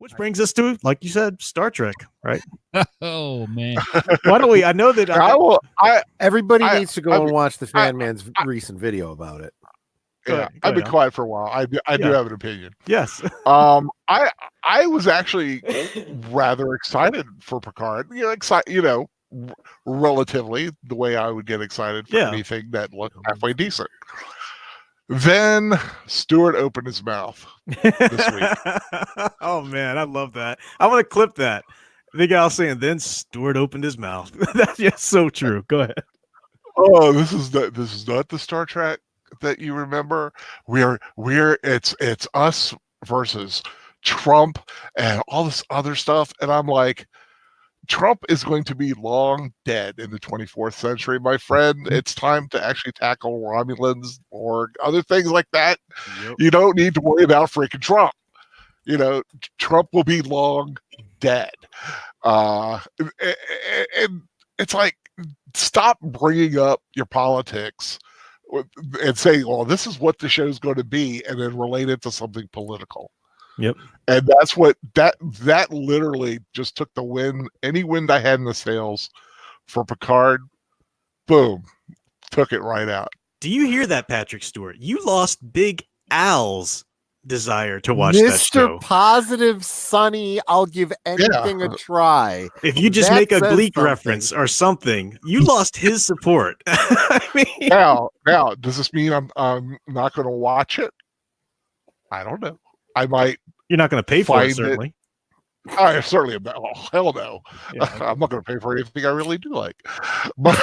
Which brings us to, like you said, Star Trek, right? Oh man! Why don't we? I know that everybody needs to go and watch the Fan Man's recent video about it. Yeah, I've been quiet for a while. I do have an opinion. Yes. I was actually rather excited for Picard. Relatively the way I would get excited for anything that looked halfway decent. Then Stewart opened his mouth this week. Oh man, I love that. I want to clip that. The guy was saying, then Stewart opened his mouth. That's just so true. Go ahead. Oh, this is not the Star Trek that you remember. It's us versus Trump and all this other stuff. And I'm like, Trump is going to be long dead in the 24th century, my friend. It's time to actually tackle Romulans or other things like that. Yep. You don't need to worry about freaking Trump. Trump will be long dead. And it's like, stop bringing up your politics and saying, well, this is what the show's going to be, and then relate it to something political. Yep. And that's what that literally just took the wind, any wind I had in the sails for Picard. Boom. Took it right out. Do you hear that, Patrick Stewart? You lost Big Al's desire to watch that show. Mr. Positive Sunny, I'll give anything a try. If you just make a Gleek reference or something, you lost his support. I mean, now, does this mean I'm not going to watch it? I don't know. I might. You're not going to pay for it, certainly. I certainly am not. Oh, hell no. Yeah, okay. I'm not going to pay for anything I really do like. But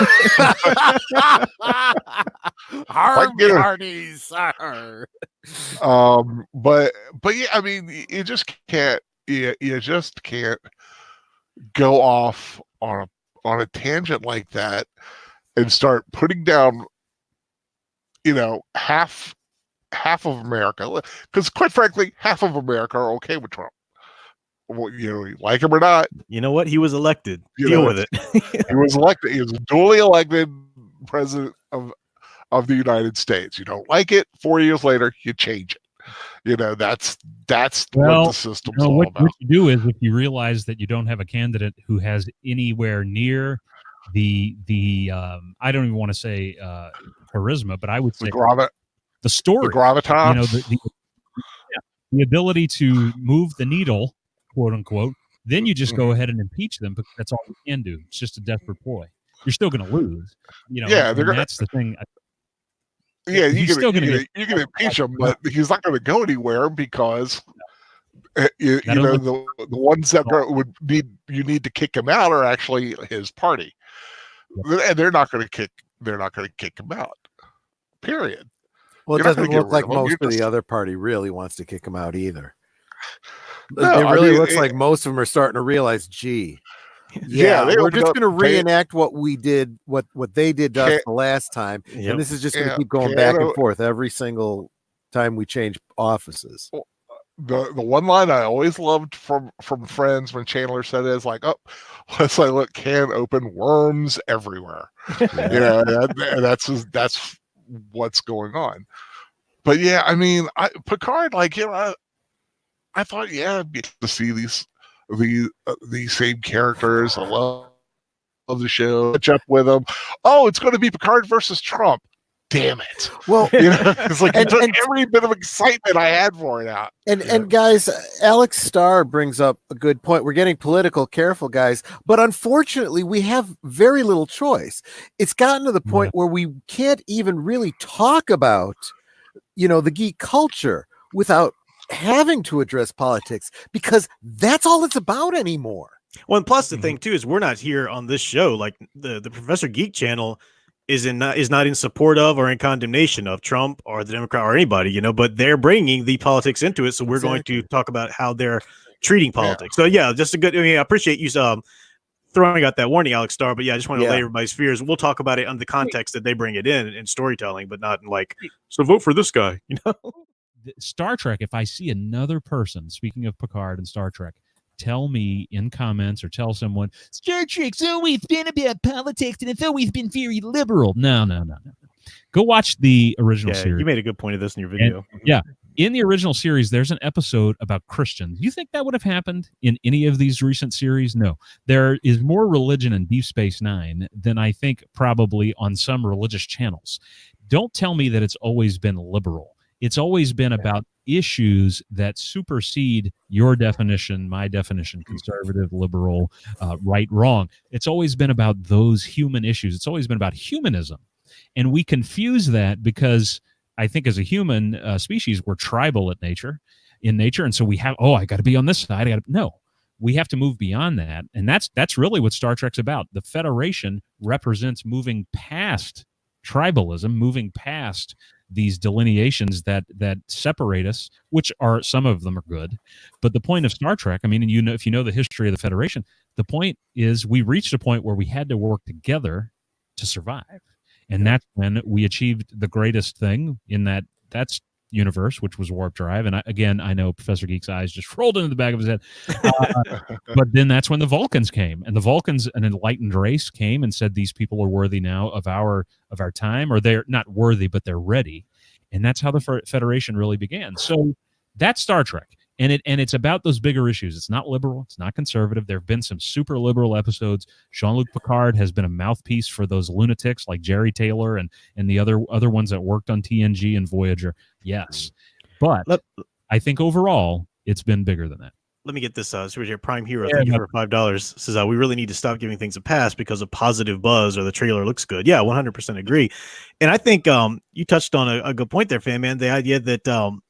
Hardy's. But yeah, I mean, you just can't. You just can't go off on a tangent like that and start putting down, half of America, because quite frankly, half of America are okay with Trump. Well, you like him or not. You know what? He was elected. Deal with it. He was elected. He was a duly elected president of the United States. You don't like it, 4 years later, you change it. That's what the system's all about. What you do is, if you realize that you don't have a candidate who has anywhere near the I don't even want to say charisma, but I would say the story, the gravitas, the ability to move the needle, quote unquote, then you just go ahead and impeach them, because that's all you can do. It's just a desperate ploy. You're still going to lose. That's the thing. Yeah, you can impeach him, but he's not going to go anywhere, because the ones that you need to kick him out are actually his party, and they're not going to kick him out. Period. Well, it doesn't look like most of the other party really wants to kick him out either. No, it really looks like most of them are starting to realize, gee, we're just going to reenact what we did, what they did to us the last time, and this is just going to keep going back and forth every single time we change offices. The one line I always loved from Friends when Chandler said it is like, "Oh, let's look, can open, worms everywhere." And that's what's going on. But yeah, I mean, Picard, I thought, to see these same characters. I love the show. Catch up with them. Oh, it's going to be Picard versus Trump. Damn it! Well, it's like and every bit of excitement I had for it out. And guys, Alex Starr brings up a good point. We're getting political, careful, guys. But unfortunately, we have very little choice. It's gotten to the point where we can't even really talk about, the geek culture without having to address politics, because that's all it's about anymore. Well, and plus the thing too is we're not here on this show. Like the Professor Geek channel is not in support of or in condemnation of Trump or the Democrat or anybody, but they're bringing the politics into it. So we're going to talk about how they're treating politics. So just a good. I appreciate you throwing out that warning, Alex Starr. But I just want to lay everybody's fears. We'll talk about it on the context that they bring it in storytelling, but not in so vote for this guy. Star Trek. If I see another person, speaking of Picard and Star Trek, tell me in comments or tell someone, Star Trek's always been about politics and it's always been very liberal. No. Go watch the original series. You made a good point of this in your video. In the original series, there's an episode about Christians. You think that would have happened in any of these recent series? No. There is more religion in Deep Space Nine than I think probably on some religious channels. Don't tell me that it's always been liberal. It's always been about issues that supersede your definition, my definition, conservative, liberal, right, wrong. It's always been about those human issues. It's always been about humanism. And we confuse that because I think as a human species, we're tribal in nature. And so we have, I got to be on this side. No, we have to move beyond that. And that's really what Star Trek's about. The Federation represents moving past tribalism, moving past these delineations that separate us, which are, some of them are good. But the point of Star Trek, I mean, and if you know the history of the Federation, the point is we reached a point where we had to work together to survive. And that's when we achieved the greatest thing in that's universe, which was warp drive. And I know Professor Geek's eyes just rolled into the back of his head. But then that's when the Vulcans came, and the Vulcans, an enlightened race, came and said, these people are worthy now of our time, or they're not worthy, but they're ready. And that's how the Federation really began. So that's Star Trek. And it's about those bigger issues. It's not liberal. It's not conservative. There have been some super liberal episodes. Jean-Luc Picard has been a mouthpiece for those lunatics like Jerry Taylor and the other ones that worked on TNG and Voyager. Yes. But I think overall, it's been bigger than that. Let me get this. Here, Prime Hero, thank you for $5. Says, we really need to stop giving things a pass because of positive buzz or the trailer looks good. Yeah, 100% agree. And I think you touched on a good point there, Fan Man, the idea that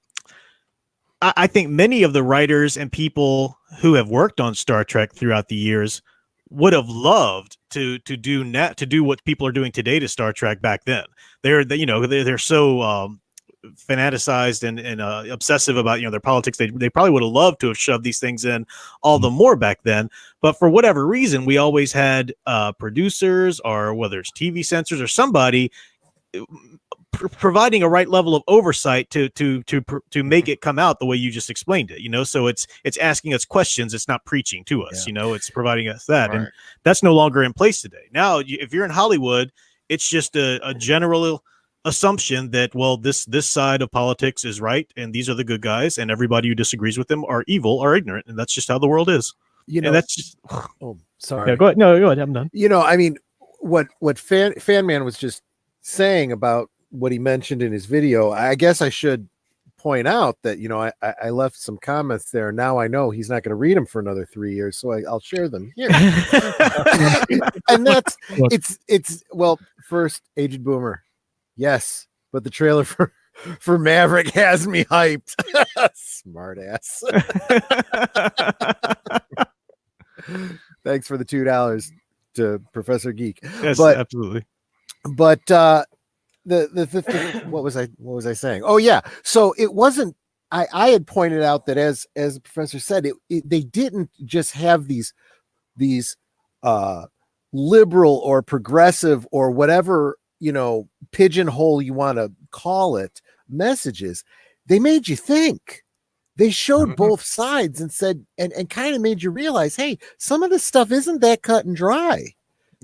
I think many of the writers and people who have worked on Star Trek throughout the years would have loved to do what people are doing today to Star Trek back then. They're so fanaticized and obsessive about their politics. They probably would have loved to have shoved these things in all the more back then. But for whatever reason, we always had producers, or whether it's TV censors or somebody providing a right level of oversight to make it come out the way you just explained it, so it's asking us questions. It's not preaching to us, it's providing us that. Right. And that's no longer in place today. Now, if you're in Hollywood, it's just a general assumption that, well, this side of politics is right, and these are the good guys, and everybody who disagrees with them are evil or ignorant, and that's just how the world is. And that's just, sorry. Yeah, go ahead. No, go ahead. I'm done. I mean, what Fan Man was just saying about what he mentioned in his video, I guess I should point out that I left some comments there. Now I know he's not going to read them for another 3 years, so I'll share them here. And that's it's well, first, Aged Boomer, yes, but the trailer for Maverick has me hyped. Smart ass. Thanks for the $2 to Professor Geek. Yes, absolutely. But the what was I saying? Oh yeah. So it wasn't, I had pointed out that as the professor said, they didn't just have these liberal or progressive or whatever, pigeonhole you want to call it, messages. They made you think. They showed both sides and said, and kind of made you realize, hey, some of this stuff isn't that cut and dry.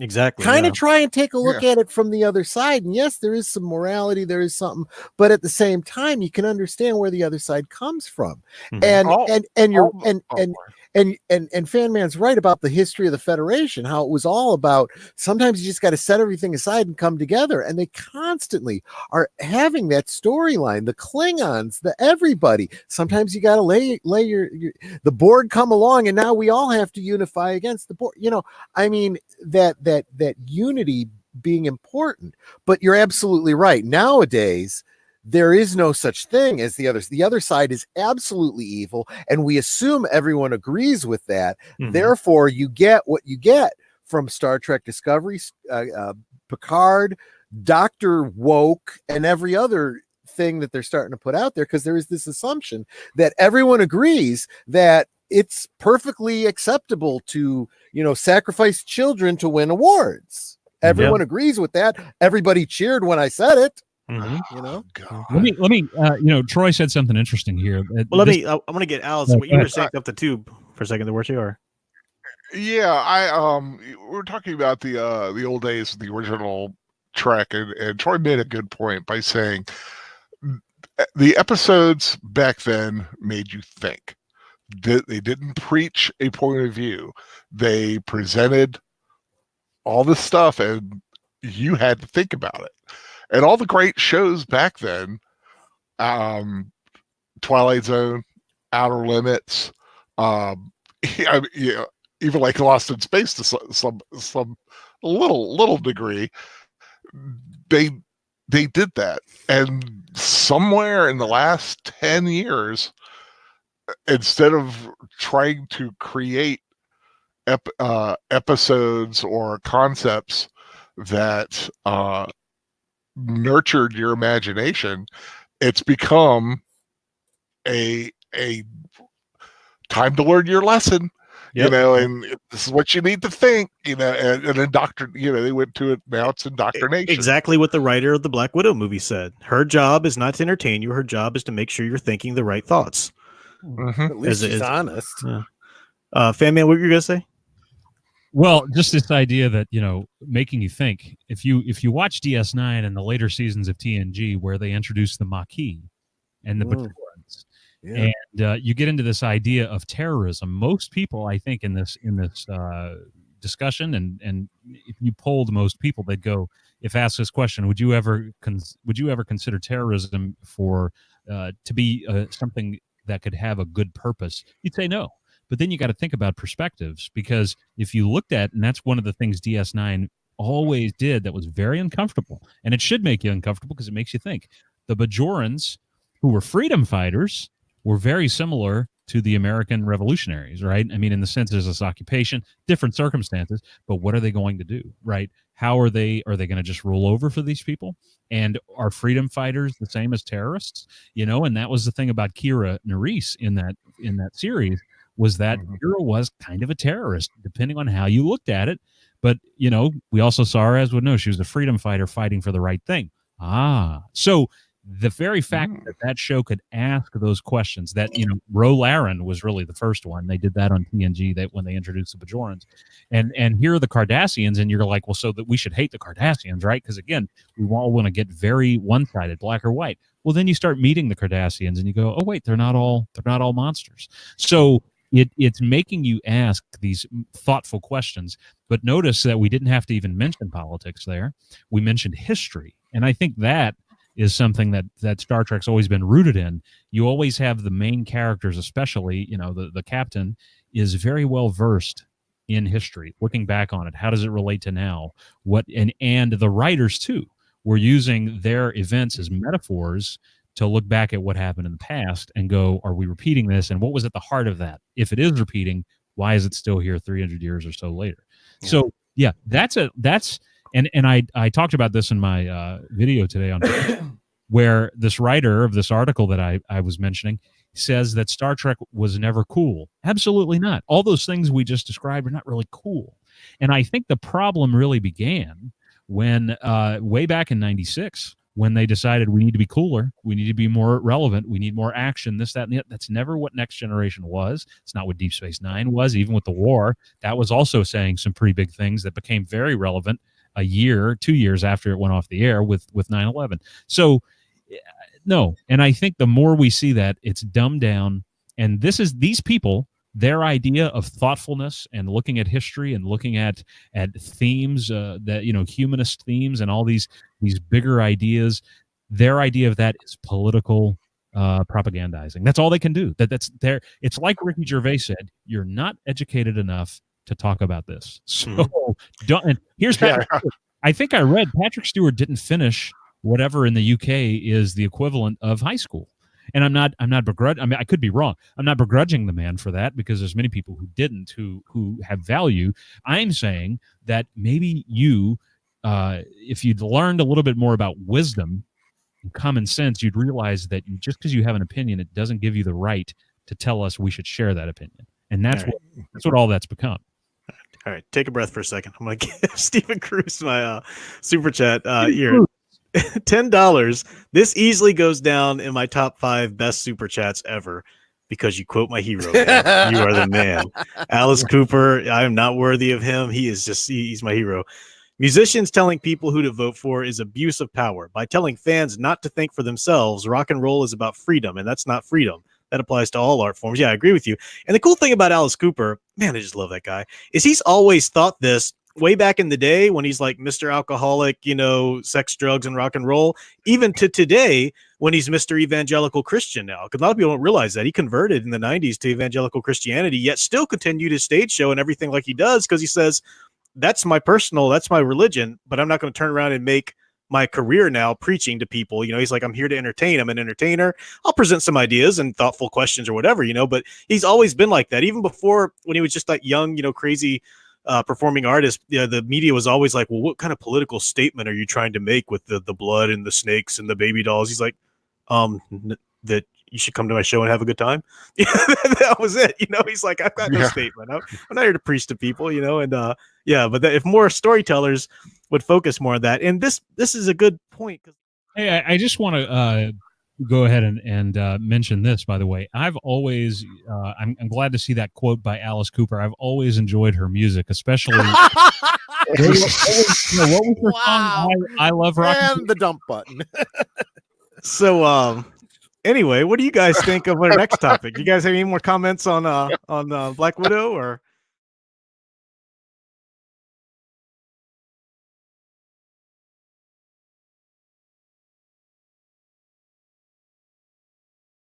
Exactly. Kind of try and take a look at it from the other side. And yes, there is some morality, there is something, but at the same time, you can understand where the other side comes from. And Fan Man's right about the history of the Federation, how it was all about, sometimes you just got to set everything aside and come together. And they constantly are having that storyline, the Klingons, the everybody. Sometimes you got to lay the Borg come along, and now we all have to unify against the Borg. I mean, that unity being important. But you're absolutely right. Nowadays, there is no such thing as the others. The other side is absolutely evil, and we assume everyone agrees with that. Therefore, you get what you get from Star Trek Discovery, Picard, Dr. Woke, and every other thing that they're starting to put out there, because there is this assumption that everyone agrees that it's perfectly acceptable to, sacrifice children to win awards. Everyone agrees with that. Everybody cheered when I said it. Let me Troy said something interesting here. I want to get Al's, what you were saying up the tube for a second there, weren't you? Or we're talking about the old days of the original Trek, and Troy made a good point by saying the episodes back then made you think. They didn't preach a point of view. They presented all this stuff, and you had to think about it. And all the great shows back then, Twilight Zone, Outer Limits, even like Lost in Space to some little degree, they did that. And somewhere in the last 10 years, instead of trying to create episodes or concepts that nurtured your imagination, it's become a time to learn your lesson. Yep. And this is what you need to think, and they went to it. Now it's indoctrination. Exactly what the writer of the Black Widow movie said. Her job is not to entertain you. Her job is to make sure you're thinking the right thoughts. Mm-hmm. At least she's honest. Fan Man, what were you going to say? Well, just this idea that, making you think. If you watch DS9 and the later seasons of TNG where they introduce the Maquis and the Bajorans, and you get into this idea of terrorism. Most people, I think, in this discussion, and if you polled most people, they'd go, if asked this question, would you ever consider terrorism to be something that could have a good purpose? You'd say no. But then you got to think about perspectives, because if you looked at, and that's one of the things DS9 always did that was very uncomfortable, and it should make you uncomfortable because it makes you think. The Bajorans, who were freedom fighters, were very similar to the American revolutionaries, right? I mean, in the sense there's this occupation, different circumstances, but what are they going to do, right? How are they going to just roll over for these people? And are freedom fighters the same as terrorists? And that was the thing about Kira Nerys in that series, was that Kira was kind of a terrorist, depending on how you looked at it. But, we also saw her as she was a freedom fighter fighting for the right thing. So the very fact that show could ask those questions, that, Ro Laren was really the first one. They did that on TNG, that when they introduced the Bajorans. And here are the Cardassians, and you're like, well, so that we should hate the Cardassians, right? Because, again, we all want to get very one-sided, black or white. Well, then you start meeting the Cardassians, and you go, oh, wait, they're not all monsters. So it's making you ask these thoughtful questions. But notice that we didn't have to even mention politics there. We mentioned history. And I think that is something that Star Trek's always been rooted in. You always have the main characters, especially, the captain, is very well versed in history, looking back on it. How does it relate to now? And the writers, too, were using their events as metaphors to look back at what happened in the past and go, are we repeating this? And what was at the heart of that? If it is repeating, why is it still here 300 years or so later? Yeah. So, yeah, and I talked about this in my video today on where this writer of this article that I was mentioning says that Star Trek was never cool. Absolutely not. All those things we just described are not really cool. And I think the problem really began when way back in 96, when they decided we need to be cooler, we need to be more relevant, we need more action, this, that, and the other. That's never what Next Generation was. It's not what Deep Space Nine was, even with the war. That was also saying some pretty big things that became very relevant a year, 2 years after it went off the air with 9/11. So, no. And I think the more we see that, it's dumbed down. And these people, their idea of thoughtfulness and looking at history and looking at themes, that humanist themes and all these bigger ideas, their idea of that is political propagandizing. That's all they can do. That's there. It's like Ricky Gervais said: you're not educated enough to talk about this. So don't. And here's Patrick. Yeah. I think I read Patrick Stewart didn't finish whatever in the UK is the equivalent of high school. And I'm not begrudging. I mean, I could be wrong. I'm not begrudging the man for that, because there's many people who didn't, who have value. I'm saying that maybe you, if you'd learned a little bit more about wisdom and common sense, you'd realize that just because you have an opinion, it doesn't give you the right to tell us we should share that opinion. And that's what all that's become. All right, take a breath for a second. I'm going to give Stephen Cruz my super chat here. $10. This easily goes down in my top 5 best super chats ever, because you quote my hero. Man. You are the man. Alice Cooper, I am not worthy of him. He's my hero. Musicians telling people who to vote for is abuse of power. By telling fans not to think for themselves, rock and roll is about freedom, and that's not freedom. That applies to all art forms. Yeah, I agree with you. And the cool thing about Alice Cooper, man, I just love that guy, is he's always thought this way back in the day when he's like Mr. Alcoholic, sex, drugs, and rock and roll, even to today when he's Mr. Evangelical Christian now. Because a lot of people don't realize that he converted in the 90s to evangelical Christianity, yet still continued his stage show and everything like he does, because he says, that's my religion, but I'm not going to turn around and make my career now preaching to people. He's like, I'm here to entertain. I'm an entertainer. I'll present some ideas and thoughtful questions or whatever, but he's always been like that. Even before, when he was just that young, crazy performing artist, the media was always like, well, what kind of political statement are you trying to make with the blood and the snakes and the baby dolls? He's like, that you should come to my show and have a good time. That was it. He's like, I've got no statement. I'm not here to preach to people, and but if more storytellers would focus more on that. And this is a good point. Hey, I just want to go ahead and mention this, by the way. I've always, I'm glad to see that quote by Alice Cooper. I've always enjoyed her music, especially. What was her song? I love rock. And the dump button. So, anyway, what do you guys think of our next topic? You guys have any more comments on Black Widow or?